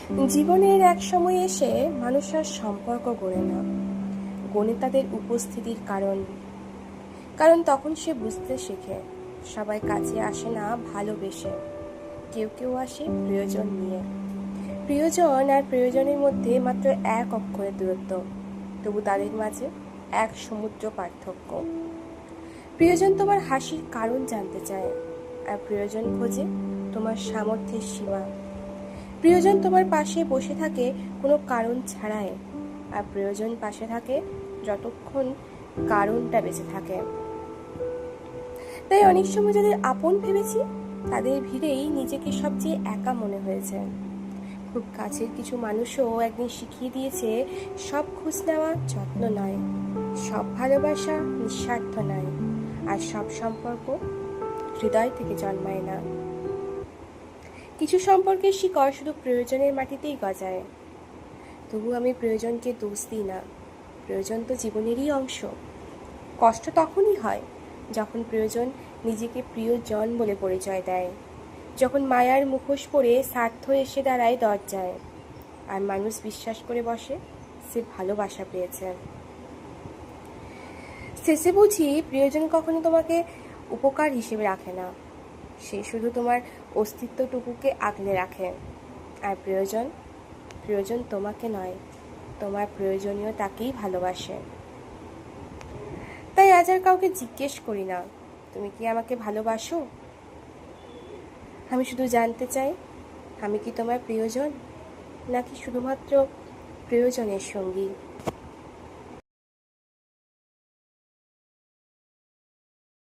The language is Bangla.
জীবনের এক সময় এসে মানুষ আর সম্পর্ক গড়ে না, গড়ে তাদের উপস্থিতির কারণ। কারণ তখন সে বুঝতে শেখে সবাই কাছে আসে না ভালোবেসে, কেউ কেউ আসে প্রিয়জন নিয়ে। প্রিয়জন আর প্রয়োজনের মধ্যে মাত্র এক অক্ষরের দূরত্ব, তবু তাদের মাঝে এক সমুদ্র পার্থক্য। প্রিয়জন তোমার হাসির কারণ জানতে চায়, আর প্রয়োজন খোঁজে তোমার সামর্থ্যের সীমা। প্রিয়জন তোমার পাশে বসে থাকে কোনো কারণ ছাড়াই, আর প্রয়োজন পাশে থাকে যতক্ষণ কারণটা বেঁচে থাকে। তাই অনেক সময় যাদের আপন ভেবেছি তাদের ভিড়েই নিজেকে সবচেয়ে একা মনে হয়েছে। খুব কাছের কিছু মানুষও একদিন শিখিয়ে দিয়েছে সব খোঁজ নেওয়া যত্ন নয়, সব ভালোবাসা নিঃস্বার্থ নয়, আর সব সম্পর্ক হৃদয় থেকে জন্মায় না। কিছু সম্পর্কের শিকড় শুধু প্রয়োজনের মাটিতেই গজায়। তবু আমি প্রয়োজনকে দোষ দিই না, প্রয়োজন তো জীবনেরই অংশ। কষ্ট তখনই হয় যখন প্রয়োজন নিজেকে প্রিয়জন বলে পরিচয় দেয়, যখন মায়ার মুখোশ পরে স্বার্থ এসে দাঁড়ায় দরজায়, আর মানুষ বিশ্বাস করে বসে সে ভালোবাসা পেয়েছে। শেষে বুঝি প্রিয়জন কখনো তোমাকে উপকার হিসেবে রাখে না, সে শুধু তোমার অস্তিত্বটুকুকে আগলে রাখে। আর প্রয়োজন প্রয়োজন তোমাকে নয়, তোমার প্রয়োজনীয় তাকেই ভালোবাসে। তাই আজ আর কাউকে জিজ্ঞেস করি না তুমি কি আমাকে ভালোবাসো। আমি শুধু জানতে চাই আমি কি তোমার প্রিয়জন, নাকি শুধুমাত্র প্রয়োজনের সঙ্গী।